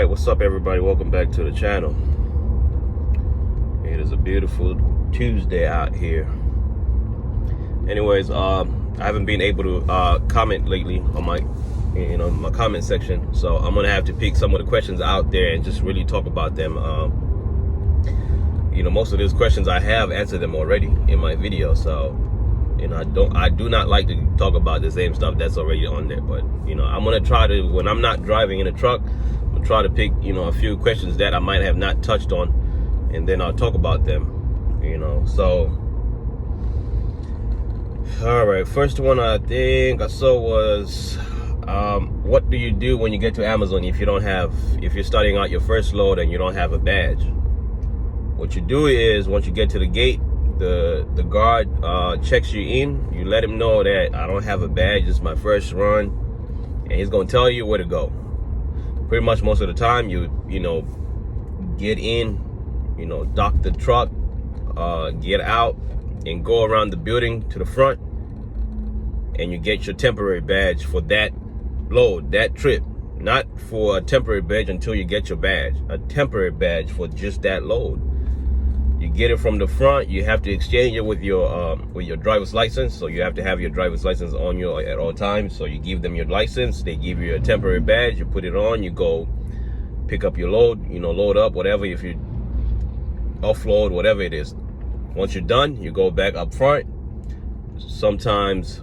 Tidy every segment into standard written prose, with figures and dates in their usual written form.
right, what's up everybody? Welcome back to the channel. It is a beautiful Tuesday out here. Anyways, I haven't been able to comment lately on my comment section, so I'm gonna have to pick some of the questions out there and just really talk about them. Most of those questions I have answered them already in my video, so I do not like to talk about the same stuff that's already on there. But I'm gonna try to, when I'm not driving in a truck, I'm gonna try to pick a few questions that I might have not touched on, and then I'll talk about them. So all right, first one I think I saw was what do you do when you get to Amazon if you're starting out your first load and you don't have a badge? What you do is, once you get to the gate, the guard checks you in. You let him know that I don't have a badge, it's my first run, and he's gonna tell you where to go. Pretty much most of the time you get in, dock the truck, get out and go around the building to the front, and you get your temporary badge for that load, that trip. Not for a temporary badge until you get your badge, a temporary badge for just that load. You get it from the front. You have to exchange it with your driver's license. So you have to have your driver's license on you at all times. So you give them your license, they give you a temporary badge, you put it on, you go pick up your load, load up, whatever, if you offload, whatever it is. Once you're done, you go back up front. Sometimes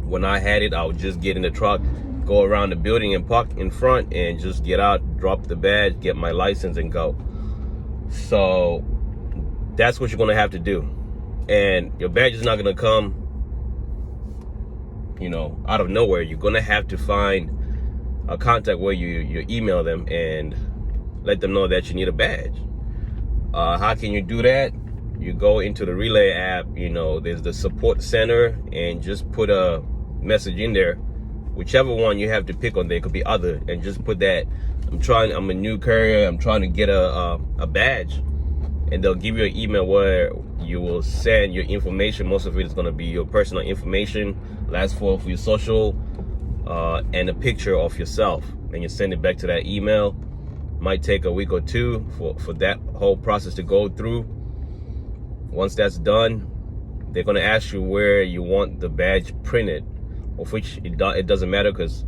when I had it, I would just get in the truck, go around the building and park in front, and just get out, drop the badge, get my license, and go. So that's what you're gonna have to do. And your badge is not gonna come out of nowhere. You're gonna have to find a contact where you email them and let them know that you need a badge. How can you do that? You go into the Relay app, there's the support center, and just put a message in there, whichever one you have to pick on. There could be other, and just put that I'm a new courier, I'm trying to get a badge. And they'll give you an email where you will send your information. Most of it is going to be your personal information, last four of your social, and a picture of yourself. And you send it back to that email. Might take a week or two for that whole process to go through. Once that's done, they're going to ask you where you want the badge printed, of which it doesn't matter, because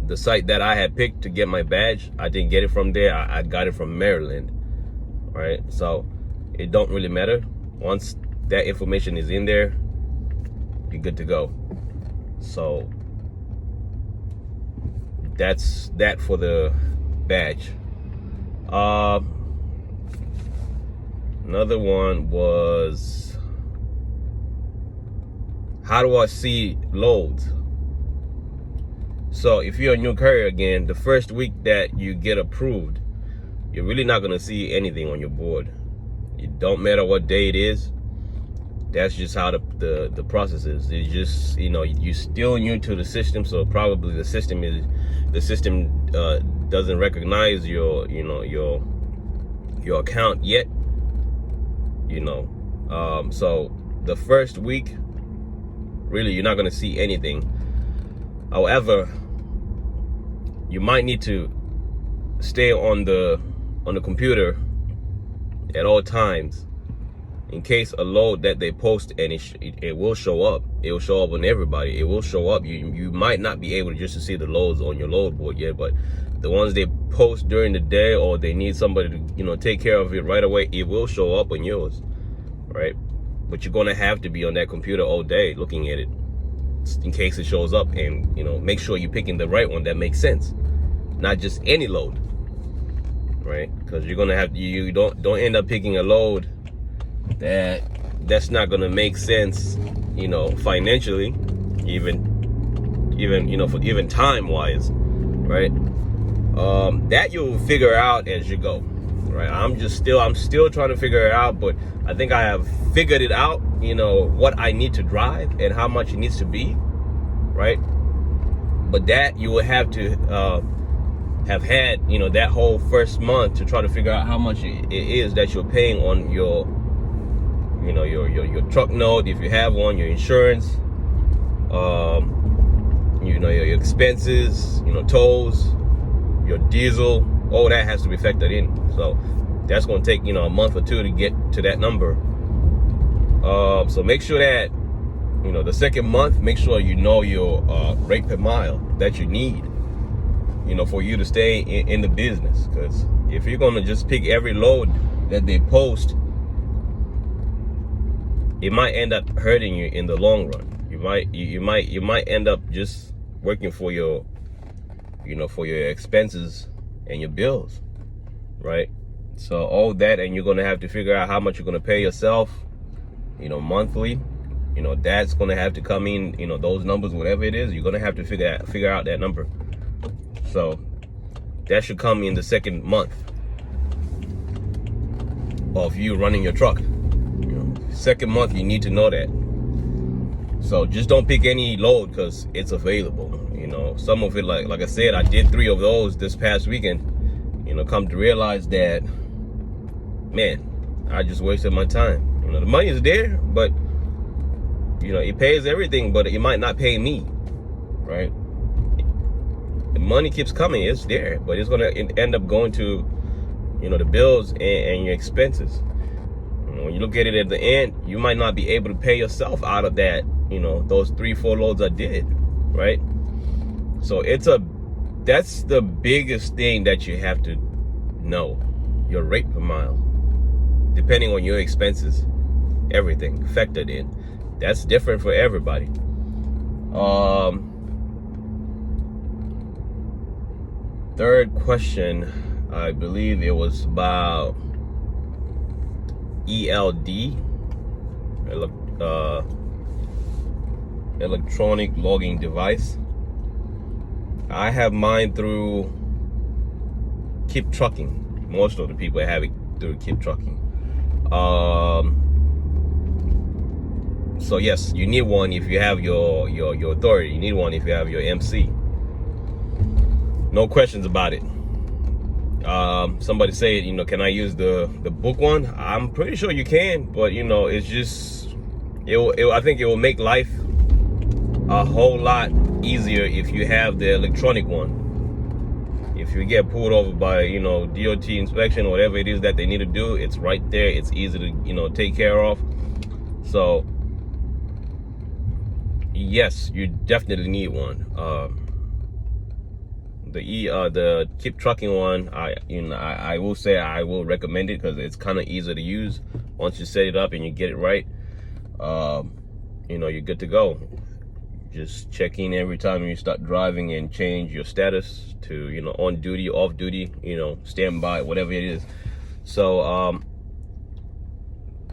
the site that I had picked to get my badge, I didn't get it from there. I got it from Maryland. Right, so it don't really matter. Once that information is in there, you're good to go. So that's that for the badge. Another one was, how do I see loads? So if you're a new courier, again, the first week that you get approved, you're really not going to see anything on your board. It don't matter what day it is. That's just how the process is. It's just, you're still new to the system, so probably the system doesn't recognize your account yet. So the first week, really, you're not going to see anything. However, you might need to stay on the computer at all times, in case a load that they post, and it will show up. It will show up on everybody. It will show up. You might not be able to see the loads on your load board yet, but the ones they post during the day, or they need somebody to take care of it right away, it will show up on yours, right? But you're gonna have to be on that computer all day looking at it, in case it shows up, and make sure you're picking the right one that makes sense, not just any load. Right, because you're gonna have you don't end up picking a load that's not gonna make sense, financially, even time wise, right? That you'll figure out as you go, right? I'm still trying to figure it out, but I think I have figured it out. What I need to drive and how much it needs to be, right? But that you will have to have had that whole first month to try to figure out how much it is that you're paying on your your truck note, if you have one, your insurance, your expenses, tolls, your diesel, all that has to be factored in. So that's going to take, a month or two to get to that number. So make sure that, the second month, make sure you know your rate per mile that you need, for you to stay in the business. Because if you're going to just pick every load that they post, it might end up hurting you in the long run. You might end up just working for your, for your expenses and your bills, right? So all that, and you're going to have to figure out how much you're going to pay yourself, monthly. That's going to have to come in, those numbers, whatever it is, you're going to have to figure out that number. So that should come in the second month of you running your truck. Second month, you need to know that. So just don't pick any load because it's available. Some of it, like I said, I did 3 of those this past weekend. Come to realize that, man, I just wasted my time. The money is there, but it pays everything, but it might not pay me, right? The money keeps coming, it's there, but it's gonna end up going to, the bills and your expenses. When you look at it at the end, you might not be able to pay yourself out of that, those 3-4 loads I did, right? So that's the biggest thing that you have to know, your rate per mile, depending on your expenses, everything factored in. That's different for everybody. Third question, I believe it was about ELD, electronic logging device. I have mine through Keep Trucking. Most of the people have it through Keep Trucking. So yes, you need one if you have your authority. You need one if you have your MC. No questions about it. Somebody said, can I use the book one? I'm pretty sure you can, but it's just, I think it will make life a whole lot easier if you have the electronic one. If you get pulled over by, DOT inspection or whatever it is that they need to do, it's right there. It's easy to, take care of. So yes, you definitely need one. The Keep Trucking one, I will say I will recommend it because it's kind of easy to use. Once you set it up and you get it right, you're good to go. Just check in every time you start driving and change your status to, on duty, off duty, standby, whatever it is. So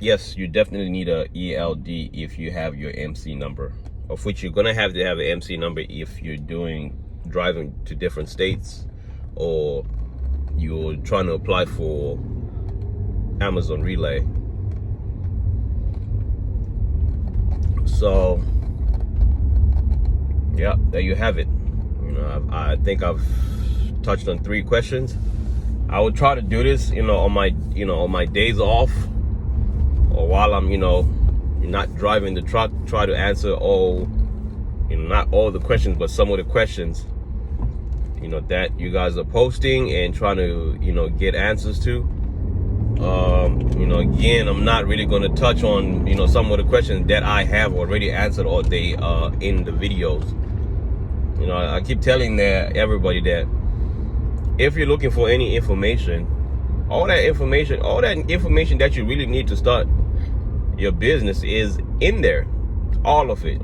yes, you definitely need a ELD if you have your MC number, of which you're gonna have to have an MC number if you're driving to different states or you're trying to apply for Amazon Relay. So yeah, there you have it. I think I've touched on 3 questions. I will try to do this, on my days off, or while I'm, not driving the truck. Try to answer all, not all the questions, but some of the questions, that you guys are posting and trying to, get answers to. Again, I'm not really going to touch on, some of the questions that I have already answered or they are in the videos. I keep telling everybody that if you're looking for any information, all that information that you really need to start your business is in there, all of it,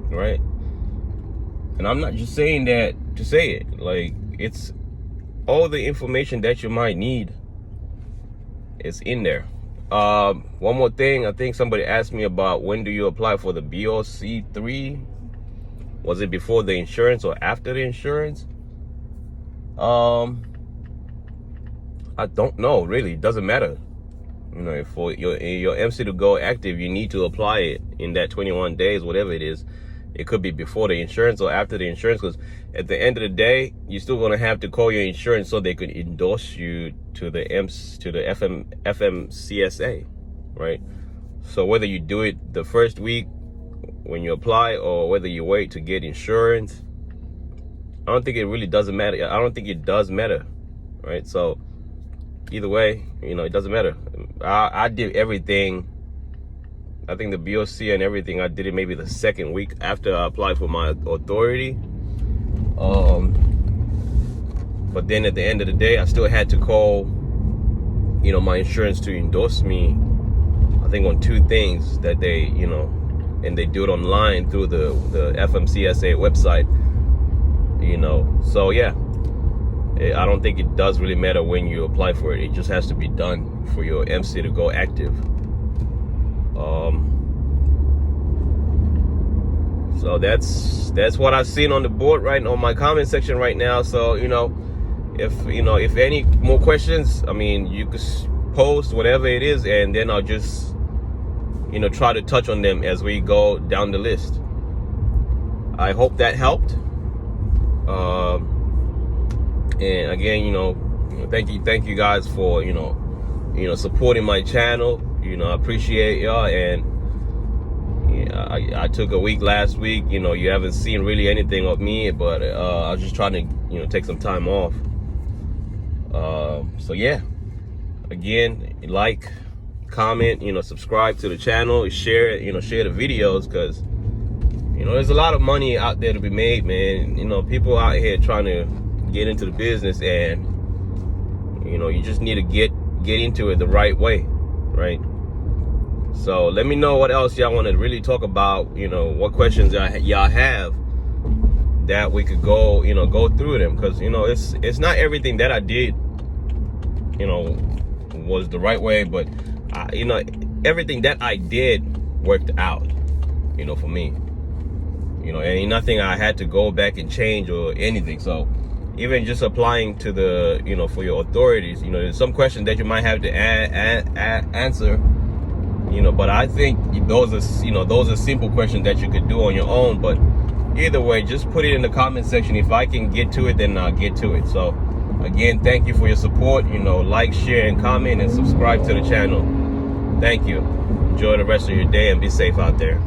right? And I'm not just saying that to say it. Like, it's all the information that you might need is in there. One more thing, I think somebody asked me about when do you apply for the BOC-3? Was it before the insurance or after the insurance? I don't know, really. It doesn't matter. For your MC to go active, you need to apply it in that 21 days, whatever it is. It could be before the insurance or after the insurance, because at the end of the day, you're still going to have to call your insurance so they could endorse you to the FMCSA, right? So whether you do it the first week when you apply or whether you wait to get insurance, I don't think it really doesn't matter. I don't think it does matter, right? So either way, it doesn't matter. I did everything. I think the BOC and everything, I did it maybe the second week after I applied for my authority. But then at the end of the day, I still had to call, my insurance to endorse me, I think on 2 things that they, and they do it online through the FMCSA website, So yeah, I don't think it does really matter when you apply for it. It just has to be done for your MC to go active. So that's what I've seen on the board right on my comment section right now. So if any more questions, I mean, you could post whatever it is, and then I'll just try to touch on them as we go down the list. I hope that helped. And again, thank you guys for supporting my channel. I appreciate y'all. And I took a week last week. You haven't seen really anything of me, but I was just trying to take some time off. So yeah, again, like, comment, subscribe to the channel, share it, share the videos, because there's a lot of money out there to be made, man. People out here trying to get into the business, and you just need to get into it the right way, right? So let me know what else y'all want to really talk about, what questions y'all have that we could go through them, because it's not everything that I did was the right way, but everything that I did worked out, for me, and nothing I had to go back and change or anything. So even just applying to the for your authorities, there's some questions that you might have to answer, but I think those are simple questions that you could do on your own. But either way, just put it in the comment section. If I can get to it, then I'll get to it. So again, thank you for your support. Like, share, and comment, and subscribe to the channel. Thank you. Enjoy the rest of your day and be safe out there.